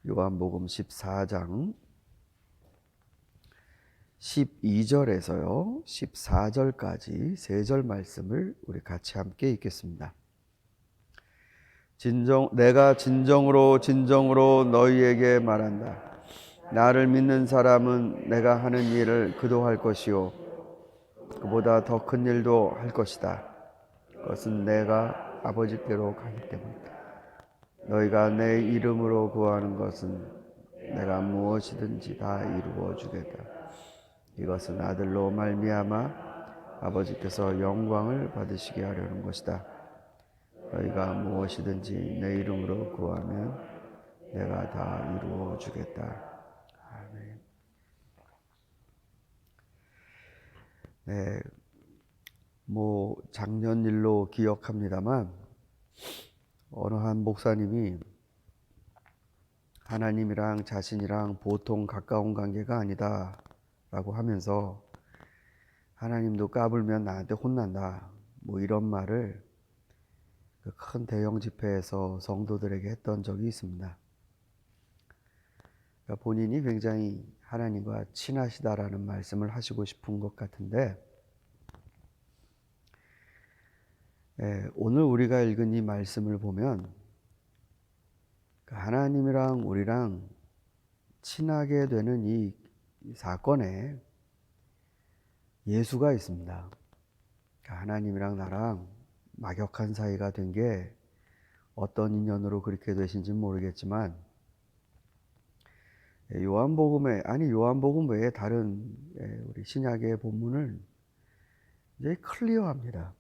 요한복음 14장 12절에서요 14절까지 세 절 말씀을 우리 같이 함께 읽겠습니다. 내가 진정으로 너희에게 말한다. 나를 믿는 사람은 내가 하는 일을 그도 할 것이요 그보다 더 큰 일도 할 것이다. 그것은 내가 아버지께로 가기 때문이다. 너희가 내 이름으로 구하는 것은 내가 무엇이든지 다 이루어 주겠다. 이것은 아들로 말미암아 아버지께서 영광을 받으시게 하려는 것이다. 너희가 무엇이든지 내 이름으로 구하면 내가 다 이루어 주겠다. 아멘. 네, 작년 일로 기억합니다만 어느 한 목사님이 하나님이랑 자신이랑 보통 가까운 관계가 아니다 라고 하면서 하나님도 까불면 나한테 혼난다 이런 말을 그 큰 대형 집회에서 성도들에게 했던 적이 있습니다. 그러니까 본인이 굉장히 하나님과 친하시다라는 말씀을 하시고 싶은 것 같은데 오늘 우리가 읽은 이 말씀을 보면 하나님이랑 우리랑 친하게 되는 이 사건에 예수가 있습니다. 하나님이랑 나랑 막역한 사이가 된 게 어떤 인연으로 그렇게 되신지는 모르겠지만 요한복음 외에 다른 우리 신약의 본문을 이제 클리어합니다.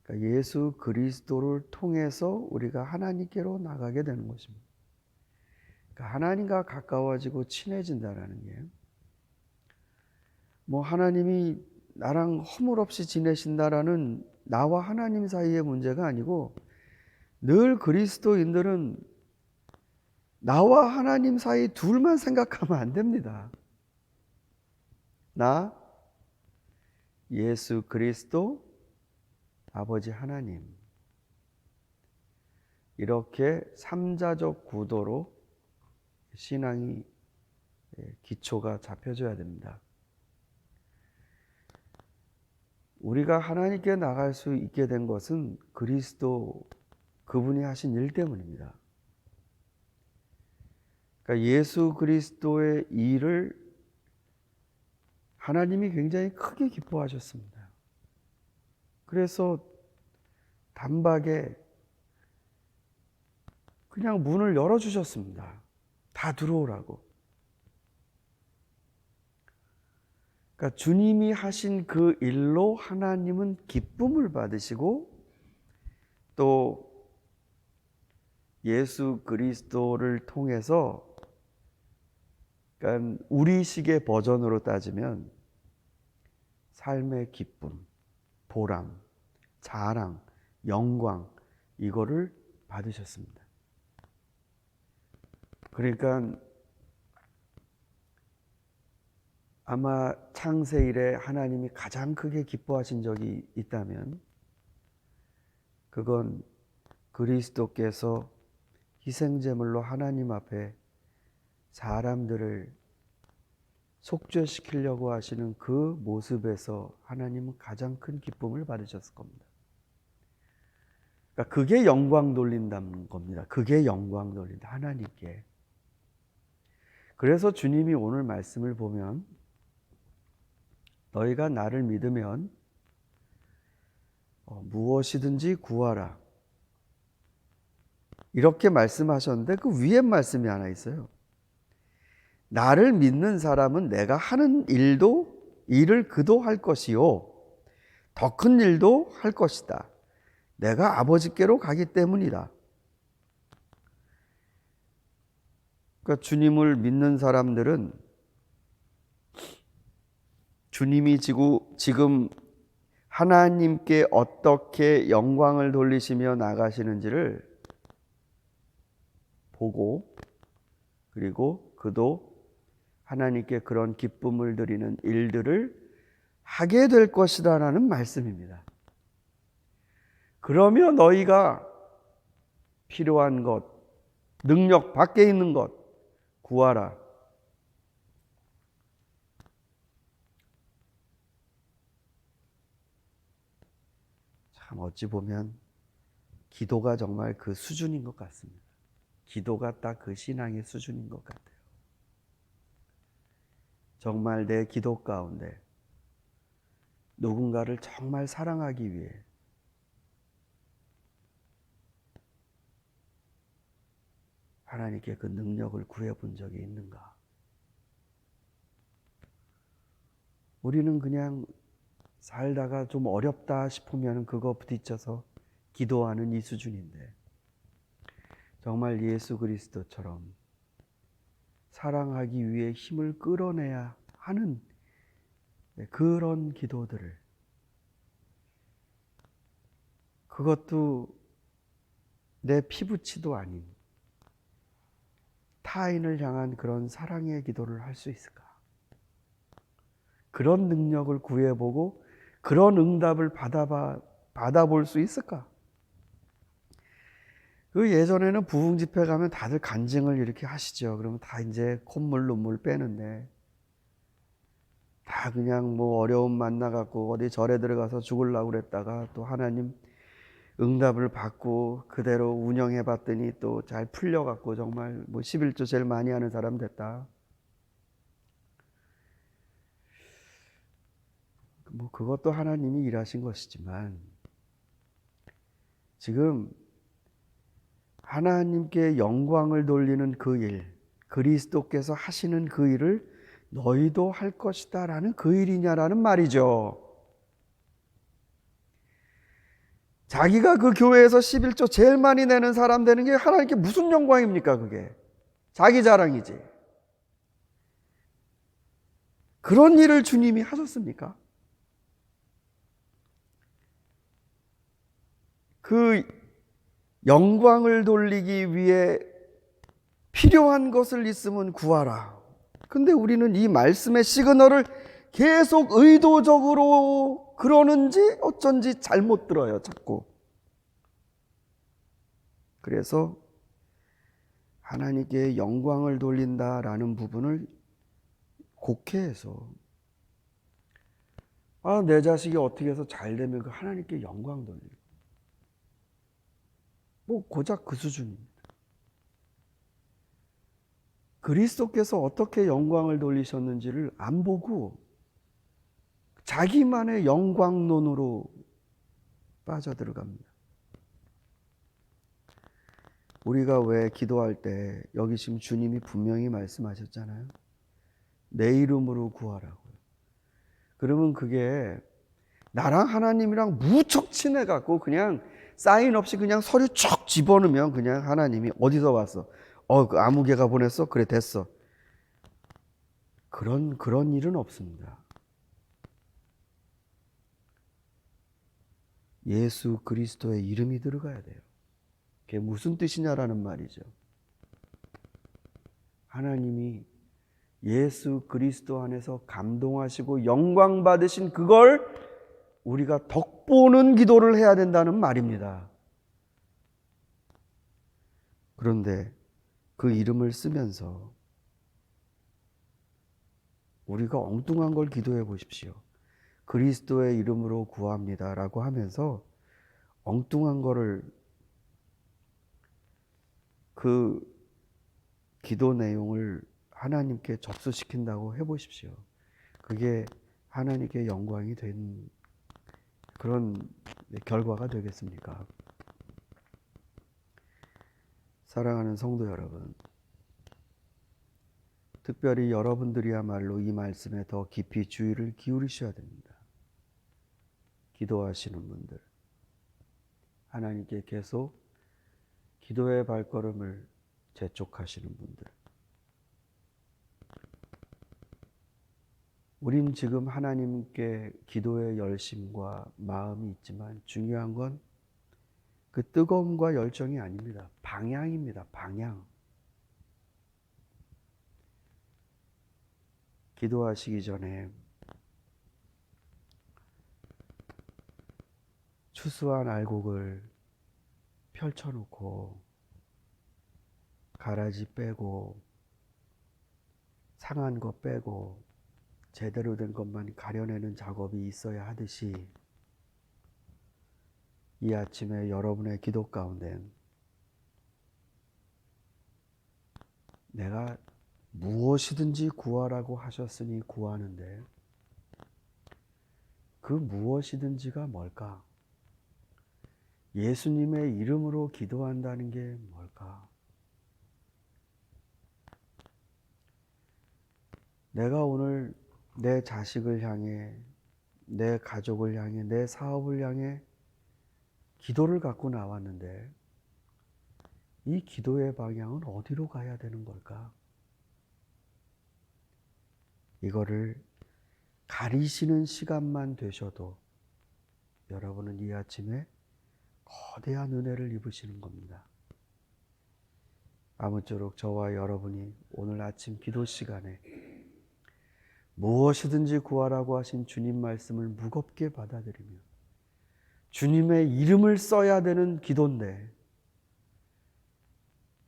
그러니까 예수 그리스도를 통해서 우리가 하나님께로 나가게 되는 것입니다. 그러니까 하나님과 가까워지고 친해진다라는 게 하나님이 나랑 허물없이 지내신다라는 나와 하나님 사이의 문제가 아니고 늘 그리스도인들은 나와 하나님 사이 둘만 생각하면 안 됩니다. 나, 예수 그리스도, 아버지 하나님. 이렇게 삼자적 구도로 신앙이 기초가 잡혀져야 됩니다. 우리가 하나님께 나갈 수 있게 된 것은 그리스도 그분이 하신 일 때문입니다. 그러니까 예수 그리스도의 일을 하나님이 굉장히 크게 기뻐하셨습니다. 그래서 단박에 그냥 문을 열어주셨습니다. 다 들어오라고. 그러니까 주님이 하신 그 일로 하나님은 기쁨을 받으시고 또 예수 그리스도를 통해서 그러니까 우리식의 버전으로 따지면 삶의 기쁨, 보람, 자랑, 영광 이거를 받으셨습니다. 그러니까 아마 창세 이래 하나님이 가장 크게 기뻐하신 적이 있다면 그건 그리스도께서 희생제물로 하나님 앞에 사람들을 속죄시키려고 하시는 그 모습에서 하나님은 가장 큰 기쁨을 받으셨을 겁니다. 그러니까 그게 영광 돌린다는 겁니다. 그게 영광 돌린다. 하나님께. 그래서 주님이 오늘 말씀을 보면 너희가 나를 믿으면 무엇이든지 구하라. 이렇게 말씀하셨는데 그 위에 말씀이 하나 있어요. 나를 믿는 사람은 내가 하는 일을 그도 할 것이요 더 큰 일도 할 것이다. 내가 아버지께로 가기 때문이다. 그러니까 주님을 믿는 사람들은 주님이 지금 하나님께 어떻게 영광을 돌리시며 나가시는지를 보고 그리고 그도 하나님께 그런 기쁨을 드리는 일들을 하게 될 것이다라는 말씀입니다. 그러면 너희가 필요한 것, 능력 밖에 있는 것 구하라. 참 어찌 보면 기도가 정말 그 수준인 것 같습니다. 기도가 딱 그 신앙의 수준인 것 같아요. 정말 내 기도 가운데 누군가를 정말 사랑하기 위해 하나님께 그 능력을 구해본 적이 있는가? 우리는 그냥 살다가 좀 어렵다 싶으면 그거 부딪혀서 기도하는 이 수준인데 정말 예수 그리스도처럼 사랑하기 위해 힘을 끌어내야 하는 그런 기도들을, 그것도 내 피부치도 아닌 타인을 향한 그런 사랑의 기도를 할 수 있을까? 그런 능력을 구해보고 그런 응답을 받아볼 수 있을까? 그 예전에는 부흥 집회 가면 다들 간증을 이렇게 하시죠. 그러면 다 이제 콧물 눈물 빼는데 다 그냥 뭐 어려움 만나갖고 어디 절에 들어가서 죽으려고 그랬다가 또 하나님 응답을 받고 그대로 운영해 봤더니 또 잘 풀려갖고 정말 뭐 11조 제일 많이 하는 사람 됐다. 뭐 그것도 하나님이 일하신 것이지만 지금 하나님께 영광을 돌리는 그 일, 그리스도께서 하시는 그 일을 너희도 할 것이다 라는 그 일이냐라는 말이죠. 자기가 그 교회에서 11조 제일 많이 내는 사람 되는 게 하나님께 무슨 영광입니까? 그게 자기 자랑이지. 그런 일을 주님이 하셨습니까? 그 영광을 돌리기 위해 필요한 것을 있으면 구하라. 근데 우리는 이 말씀의 시그널을 계속 의도적으로 그러는지 어쩐지 잘못 들어요, 자꾸. 그래서 하나님께 영광을 돌린다라는 부분을 곡해해서 내 자식이 어떻게 해서 잘 되면 그 하나님께 영광 돌리고 뭐 고작 그 수준입니다. 그리스도께서 어떻게 영광을 돌리셨는지를 안 보고 자기만의 영광론으로 빠져들어갑니다. 우리가 왜 기도할 때 여기 지금 주님이 분명히 말씀하셨잖아요. 내 이름으로 구하라고요. 그러면 그게 나랑 하나님이랑 무척 친해갖고 그냥 사인 없이 그냥 서류 쭉 집어넣으면 그냥 하나님이 어디서 왔어? 그 아무개가 보냈어? 그래 됐어. 그런 일은 없습니다. 예수 그리스도의 이름이 들어가야 돼요. 그게 무슨 뜻이냐라는 말이죠. 하나님이 예수 그리스도 안에서 감동하시고 영광 받으신 그걸 우리가 덕보는 기도를 해야 된다는 말입니다. 그런데 그 이름을 쓰면서 우리가 엉뚱한 걸 기도해 보십시오. 그리스도의 이름으로 구합니다 라고 하면서 엉뚱한 거를 그 기도 내용을 하나님께 접수시킨다고 해보십시오. 그게 하나님께 영광이 된 그런 결과가 되겠습니까? 사랑하는 성도 여러분, 특별히 여러분들이야말로 이 말씀에 더 깊이 주의를 기울이셔야 됩니다. 기도하시는 분들, 하나님께 계속 기도의 발걸음을 재촉하시는 분들, 우린 지금 하나님께 기도의 열심과 마음이 있지만 중요한 건 그 뜨거움과 열정이 아닙니다. 방향입니다. 방향. 기도하시기 전에 추수한 알곡을 펼쳐놓고 가라지 빼고 상한 거 빼고 제대로 된 것만 가려내는 작업이 있어야 하듯이 이 아침에 여러분의 기도 가운데 내가 무엇이든지 구하라고 하셨으니 구하는데 그 무엇이든지가 뭘까? 예수님의 이름으로 기도한다는 게 뭘까? 내가 오늘 내 자식을 향해, 내 가족을 향해, 내 사업을 향해 기도를 갖고 나왔는데 이 기도의 방향은 어디로 가야 되는 걸까? 이거를 가리시는 시간만 되셔도 여러분은 이 아침에 거대한 은혜를 입으시는 겁니다. 아무쪼록 저와 여러분이 오늘 아침 기도 시간에 무엇이든지 구하라고 하신 주님 말씀을 무겁게 받아들이며 주님의 이름을 써야 되는 기도인데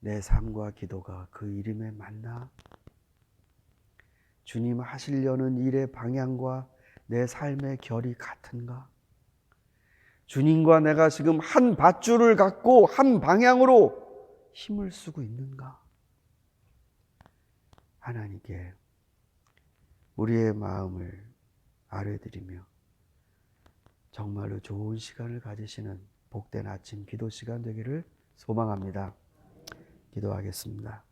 내 삶과 기도가 그 이름에 맞나? 주님 하시려는 일의 방향과 내 삶의 결이 같은가? 주님과 내가 지금 한 밧줄을 갖고 한 방향으로 힘을 쓰고 있는가? 하나님께 우리의 마음을 아뢰드리며 정말로 좋은 시간을 가지시는 복된 아침 기도 시간 되기를 소망합니다. 기도하겠습니다.